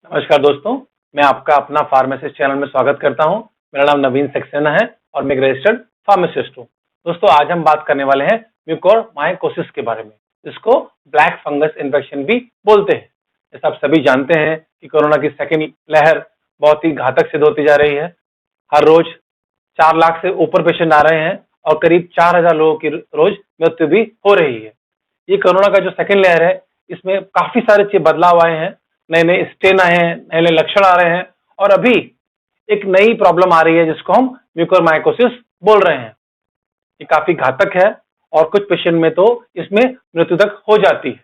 नमस्कार दोस्तों, मैं आपका अपना फार्मासिस्ट चैनल में स्वागत करता हूं। मेरा नाम नवीन सक्सेना है और मैं एक रजिस्टर्ड फार्मासिस्ट हूं। दोस्तों, आज हम बात करने वाले हैं म्यूकोरमाइकोसिस के बारे में, जिसको ब्लैक फंगस इन्फेक्शन भी बोलते हैं। जैसा आप सभी जानते हैं कि कोरोना की सेकेंड लहर बहुत ही घातक सिद्ध होती जा रही है। हर रोज 4 लाख से ऊपर पेशेंट आ रहे हैं और करीब 4,000 लोगों की रोज मृत्यु भी हो रही है। ये कोरोना का जो सेकेंड लेयर है, इसमें काफी सारे बदलाव आए हैं, नए नए स्ट्रेन आए हैं, नए नए लक्षण आ रहे हैं और अभी एक नई प्रॉब्लम आ रही है जिसको हम म्यूकोरमाइकोसिस बोल रहे हैं। ये काफी घातक है और कुछ पेशेंट में तो इसमें मृत्यु तक हो जाती है।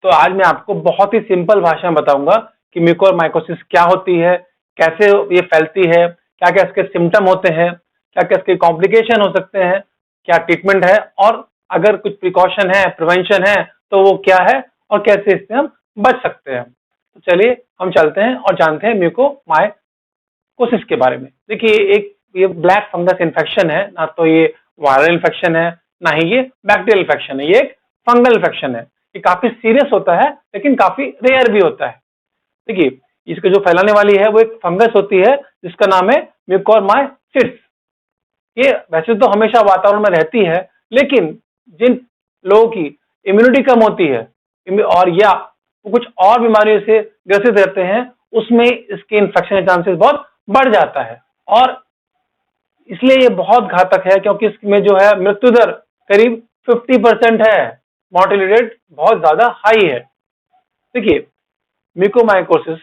तो आज मैं आपको बहुत ही सिंपल भाषा में बताऊंगा कि म्यूकोरमाइकोसिस क्या होती है, कैसे ये फैलती है, क्या क्या इसके सिम्टम होते हैं, क्या क्या इसके कॉम्प्लिकेशन हो सकते हैं, क्या ट्रीटमेंट है और अगर कुछ प्रिकॉशन है, प्रिवेंशन है तो वो क्या है और कैसे इससे हम बच सकते हैं। तो चलिए हम चलते हैं और जानते हैं म्यूकोरमाइकोसिस के बारे में। देखिए, ये ब्लैक फंगस इन्फेक्शन है, ना तो ये वायरल इन्फेक्शन है, ना ही ये बैक्टीरियल इन्फेक्शन है। ये एक फंगल इन्फेक्शन है। ये काफी सीरियस होता है लेकिन काफी रेयर भी होता है। देखिए, इसको जो फैलाने वाली है वो एक फंगस होती है जिसका नाम है म्यूकोरमाइसिट्स। ये वैसे तो हमेशा वातावरण में रहती है, लेकिन जिन लोगों की इम्यूनिटी कम होती है और या वो कुछ और बीमारियों से ग्रसित रहते हैं, उसमें इसके इन्फेक्शन के चांसेस बहुत बढ़ जाता है और इसलिए ये बहुत घातक है क्योंकि इसमें जो है मृत्यु दर करीब 50% है। मॉर्टेलिटी रेट बहुत ज्यादा हाई है। देखिए, म्यूकोरमाइकोसिस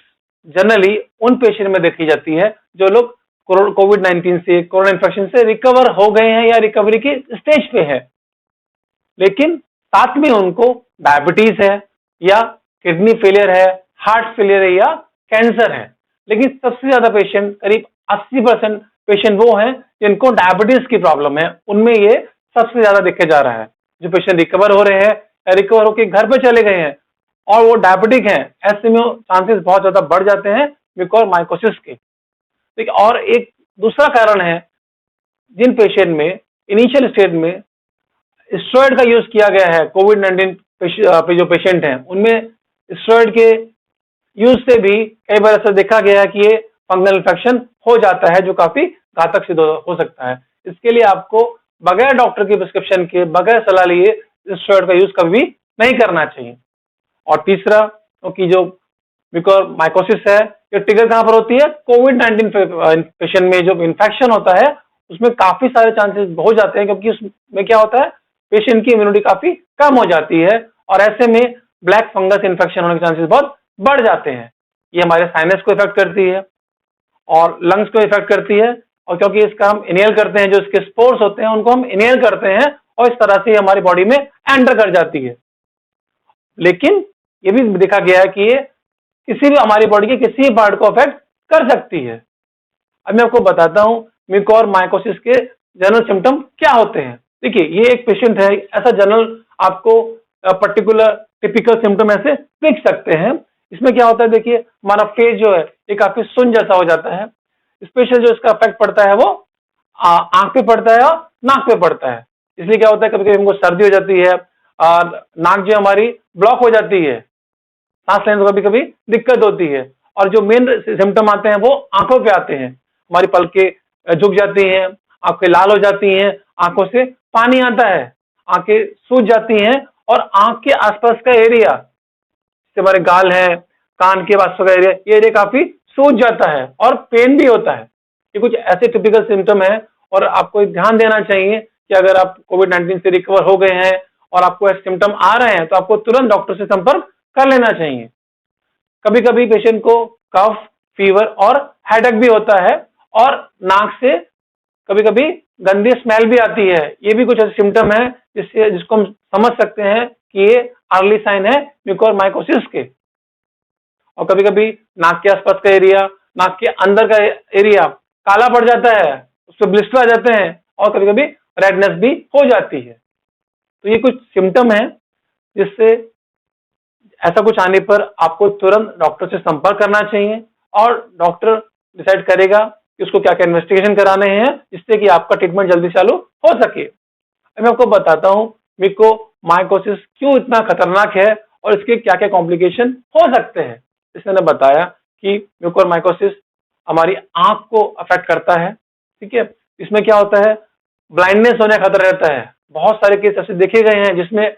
जनरली उन पेशेंट में देखी जाती है जो लोग कोविड-19 से, कोरोना इन्फेक्शन से रिकवर हो गए हैं या रिकवरी की स्टेज पे है, लेकिन साथ में उनको डायबिटीज है या किडनी फेलियर है, हार्ट फेलियर है या कैंसर है। लेकिन सबसे ज्यादा पेशेंट, करीब 80% पेशेंट वो हैं जिनको डायबिटीज की प्रॉब्लम है। उनमें ये सबसे ज्यादा देखे जा रहा है। जो पेशेंट रिकवर हो रहे हैं या रिकवर होकर घर पे चले गए हैं और वो डायबिटिक हैं, ऐसे में चांसेस बहुत ज्यादा बढ़ जाते हैं म्यूकोरमाइकोसिस के। ठीक, और एक दूसरा कारण है, जिन पेशेंट में इनिशियल स्टेज में स्टेरॉइड का यूज किया गया है, कोविड-19 पे जो पेशेंट हैं उनमें स्टेरॉइड के यूज से भी कई बार ऐसा देखा गया है कि ये फंगल इन्फेक्शन हो जाता है, जो काफी घातक सिद्ध हो सकता है। इसके लिए आपको बगैर डॉक्टर की प्रिस्क्रिप्शन के, बगैर सलाह लिए स्टेरॉइड का यूज कभी भी नहीं करना चाहिए। और तीसरा, क्योंकि जो म्यूकोरमाइकोसिस है, ये ट्रिगर कहां पर होती है? कोविड-19 पेशेंट में जो इन्फेक्शन होता है उसमें काफी सारे चांसेस हो जाते हैं, क्योंकि उसमें क्या होता है, पेशेंट की इम्यूनिटी काफी कम हो जाती है और ऐसे में ब्लैक फंगस इन्फेक्शन होने के चांसेस बहुत बढ़ जाते हैं। ये हमारे साइनस को इफेक्ट करती है और लंग्स को इफेक्ट करती है, और क्योंकि इसका हम इनहेल करते हैं, जो इसके स्पोर्स होते हैं उनको हम इनहेल करते हैं और इस तरह से हमारी बॉडी में एंटर कर जाती है। लेकिन ये भी देखा गया है कि ये किसी भी हमारी बॉडी के किसी भी पार्ट को अफेक्ट कर सकती है। अब मैं आपको बताता हूं म्यूकोरमाइकोसिस के जनरल सिम्टम क्या होते हैं। देखिए, ये एक पेशेंट है, ऐसा जनरल आपको पर्टिकुलर टिपिकल सिम्टम ऐसे देख सकते हैं। इसमें क्या होता है, देखिए, हमारा फेस जो है ये काफी सुन्न जैसा हो जाता है। स्पेशल जो इसका इफेक्ट पड़ता है वो आंख पे पड़ता है और नाक पे पड़ता है। इसलिए क्या होता है, कभी कभी हमको सर्दी हो जाती है, नाक जो हमारी ब्लॉक हो जाती है, सांस लेने में कभी कभी दिक्कत होती है, और जो मेन सिम्टम आते हैं वो आंखों पे आते हैं। हमारी पलकें झुक जाती हैं, आंखें लाल हो जाती हैं, आंखों से पानी आता है, आंखें सूज जाती हैं और आंख के आसपास का एरिया, जैसे हमारे गाल है, कान के आसपास का एरिया, ये एरिया काफी सूज जाता है और पेन भी होता है। ये कुछ ऐसे टिपिकल सिम्टम है और आपको ध्यान देना चाहिए कि अगर आप कोविड-19 से रिकवर हो गए हैं और आपको ऐसे सिम्टम आ रहे हैं तो आपको तुरंत डॉक्टर से संपर्क कर लेना चाहिए। कभी कभी पेशेंट को कफ, फीवर और हेडेक भी होता है और नाक से कभी कभी गंदी स्मेल भी आती है। ये भी कुछ ऐसे सिम्टम है जिसको हम समझ सकते हैं कि ये अर्ली साइन है म्यूकोरमाइकोसिस के। और कभी कभी नाक के आसपास का एरिया, नाक के अंदर का एरिया काला पड़ जाता है, उस पर ब्लिस्टर आ जाते हैं और कभी कभी रेडनेस भी हो जाती है। तो ये कुछ सिम्टम है जिससे ऐसा कुछ आने पर आपको तुरंत डॉक्टर से संपर्क करना चाहिए और डॉक्टर डिसाइड करेगा कि उसको क्या क्या इन्वेस्टिगेशन कराने हैं, जिससे कि आपका ट्रीटमेंट जल्दी चालू हो सके। मैं आपको बताता हूं म्यूकोरमाइकोसिस क्यों इतना खतरनाक है और इसके क्या क्या कॉम्प्लिकेशन हो सकते हैं। जैसे मैंने बताया कि म्यूकोरमाइकोसिस हमारी आंख को अफेक्ट करता है। ठीक है, इसमें क्या होता है, ब्लाइंडनेस होने का खतरा रहता है। बहुत सारे केस ऐसे देखे गए हैं जिसमें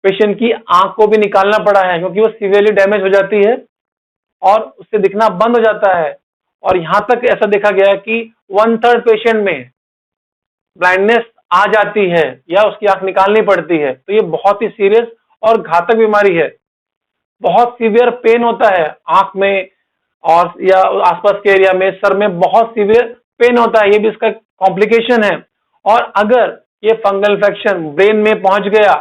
पेशेंट की आंख को भी निकालना पड़ा है क्योंकि वो सीवियरली डैमेज हो जाती है और उससे दिखना बंद हो जाता है। और यहां तक ऐसा देखा गया है कि 1/3 पेशेंट में ब्लाइंडनेस आ जाती है या उसकी आंख निकालनी पड़ती है। तो ये बहुत ही सीरियस और घातक बीमारी है। बहुत सीवियर पेन होता है आंख में और या आसपास के एरिया में, सर में बहुत सीवियर पेन होता है, ये भी इसका कॉम्प्लिकेशन है। और अगर ये फंगल इन्फेक्शन ब्रेन में पहुंच गया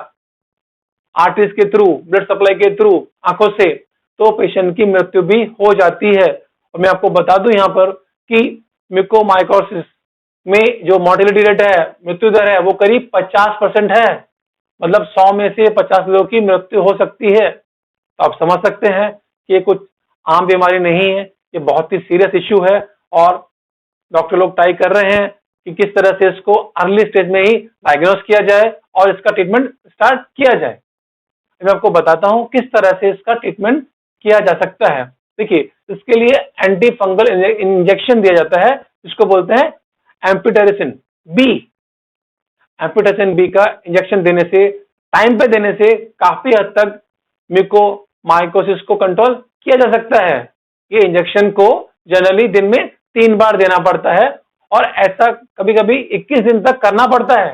आर्टरीज के थ्रू, ब्लड सप्लाई के थ्रू आंखों से, तो पेशेंट की मृत्यु भी हो जाती है। और मैं आपको बता दूं यहाँ पर कि म्यूकोरमाइकोसिस में जो मोर्टेलिटी रेट है, मृत्यु दर है, वो करीब 50% है। मतलब 100 में से 50 लोगों की मृत्यु हो सकती है। तो आप समझ सकते हैं कि ये कुछ आम बीमारी नहीं है, ये बहुत ही सीरियस इश्यू है। और डॉक्टर लोग ट्राई कर रहे हैं कि किस तरह से इसको अर्ली स्टेज में ही डायग्नोस किया जाए और इसका ट्रीटमेंट स्टार्ट किया जाए। मैं आपको बताता हूं किस तरह से इसका ट्रीटमेंट किया जा सकता है। देखिए, इसके लिए एंटी फंगल इंजेक्शन दिया जाता है, जिसको बोलते हैं एम्पिटेरिसिन बी। एम्पिटेरिसिन बी का इंजेक्शन देने से, टाइम पे देने से काफी हद तक म्यूकोरमाइकोसिस को कंट्रोल किया जा सकता है। ये इंजेक्शन को जनरली दिन में 3 बार देना पड़ता है और ऐसा कभी कभी 21 दिन तक करना पड़ता है।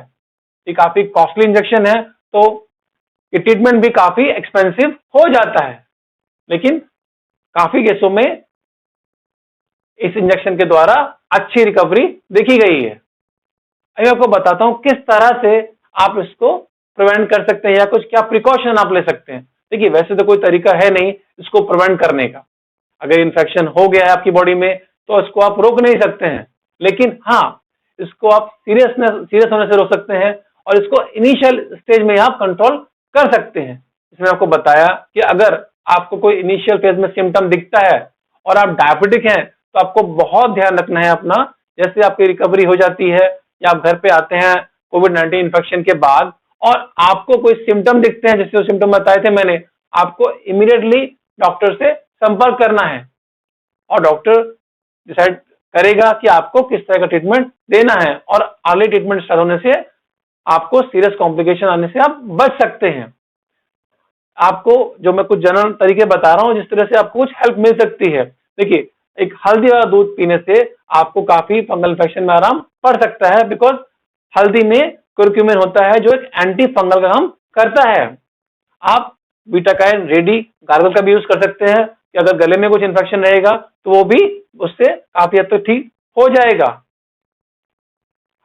ये काफी कॉस्टली इंजेक्शन है, तो ये ट्रीटमेंट भी काफी एक्सपेंसिव हो जाता है, लेकिन काफी केसों में इस इंजेक्शन के द्वारा अच्छी रिकवरी देखी गई है। अभी आपको बताता हूं किस तरह से आप इसको प्रिवेंट कर सकते हैं या कुछ क्या प्रिकॉशन आप ले सकते हैं। देखिए, वैसे तो कोई तरीका है नहीं इसको प्रिवेंट करने का। अगर इन्फेक्शन हो गया है आपकी बॉडी में तो इसको आप रोक नहीं सकते हैं, लेकिन हाँ, इसको आप सीरियस होने से रोक सकते हैं और इसको इनिशियल स्टेज में आप कंट्रोल कर सकते हैं। इसमें आपको बताया कि अगर आपको कोई इनिशियल फेज में सिम्टम दिखता है और आप डायबिटिक हैं तो आपको बहुत ध्यान रखना है अपना। जैसे आपकी रिकवरी हो जाती है या आप घर पे आते हैं कोविड-19 इन्फेक्शन के बाद और आपको कोई सिम्टम दिखते हैं, जैसे वो सिम्टम बताए थे मैंने, आपको इमीडिएटली डॉक्टर से संपर्क करना है और डॉक्टर डिसाइड करेगा कि आपको किस तरह का ट्रीटमेंट देना है। और अर्ली ट्रीटमेंट स्टार्ट होने से आपको सीरियस कॉम्प्लिकेशन आने से आप बच सकते हैं। आपको जो मैं कुछ जनरल तरीके बता रहा हूं जिस तरह से आपको कुछ हेल्प मिल सकती है। देखिए, एक हल्दी वाला दूध पीने से आपको काफी फंगल इन्फेक्शन में आराम पड़ सकता है, बिकॉज हल्दी में कुरक्यूमिन होता है जो एक एंटी फंगल का काम करता है। आप बीटाकाइन रेडी गार्गल का भी यूज कर सकते हैं कि अगर गले में कुछ इन्फेक्शन रहेगा तो वो भी उससे काफी हद तक ठीक हो जाएगा।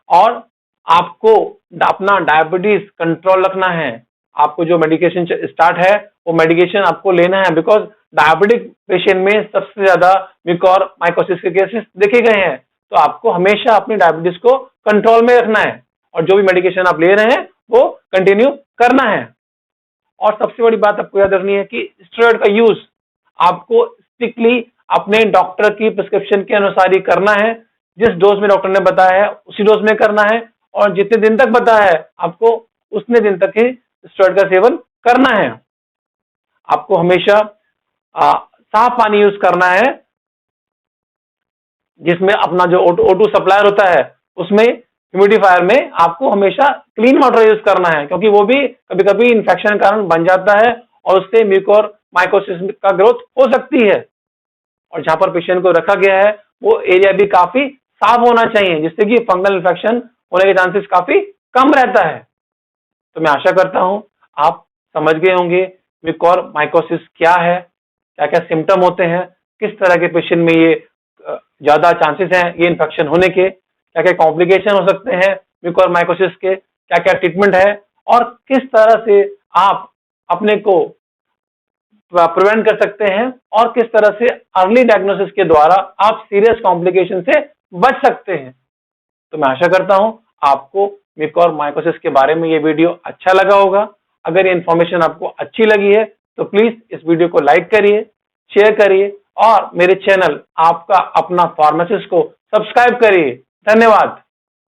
और आपको अपना डायबिटीज कंट्रोल रखना है। आपको जो मेडिकेशन स्टार्ट है वो मेडिकेशन आपको लेना है, बिकॉज डायबिटिक पेशेंट में सबसे ज्यादा म्यूकोरमाइकोसिस के केसेस देखे गए हैं। तो आपको हमेशा अपनी डायबिटीज को कंट्रोल में रखना है और जो भी मेडिकेशन आप ले रहे हैं वो कंटिन्यू करना है। और सबसे बड़ी बात आपको याद रखनी है कि स्टेरॉइड का यूज आपको स्ट्रिक्टली अपने डॉक्टर की प्रिस्क्रिप्शन के अनुसार ही करना है। जिस डोज में डॉक्टर ने बताया है उसी डोज में करना है और जितने दिन तक बताया है आपको उतने दिन तक ही स्टेरॉइड का सेवन करना है। आपको हमेशा साफ पानी यूज करना है, जिसमें अपना जो O2 सप्लायर होता है उसमें ह्यूमिडिफायर में आपको हमेशा क्लीन वाटर यूज करना है, क्योंकि वो भी कभी कभी इन्फेक्शन के कारण बन जाता है और उससे म्यूकोरमाइकोसिस का ग्रोथ हो सकती है। और जहां पर पेशेंट को रखा गया है वो एरिया भी काफी साफ होना चाहिए, जिससे कि फंगल इन्फेक्शन होने के चांसेस काफी कम रहता है। तो मैं आशा करता हूं आप समझ गए होंगे म्यूकोरमाइकोसिस क्या है, क्या क्या सिम्टम होते हैं, किस तरह के पेशेंट में ये ज्यादा चांसेस हैं ये इन्फेक्शन होने के, क्या क्या कॉम्प्लिकेशन हो सकते हैं म्यूकोरमाइकोसिस के, क्या क्या ट्रीटमेंट है और किस तरह से आप अपने को प्रिवेंट कर सकते हैं और किस तरह से अर्ली डायग्नोसिस के द्वारा आप सीरियस कॉम्प्लिकेशन से बच सकते हैं। तो मैं आशा करता हूं आपको म्यूकोरमाइकोसिस के बारे में ये वीडियो अच्छा लगा होगा। अगर ये इन्फॉर्मेशन आपको अच्छी लगी है तो प्लीज इस वीडियो को लाइक करिए, शेयर करिए और मेरे चैनल आपका अपना फार्मासिस्ट को सब्सक्राइब करिए। धन्यवाद।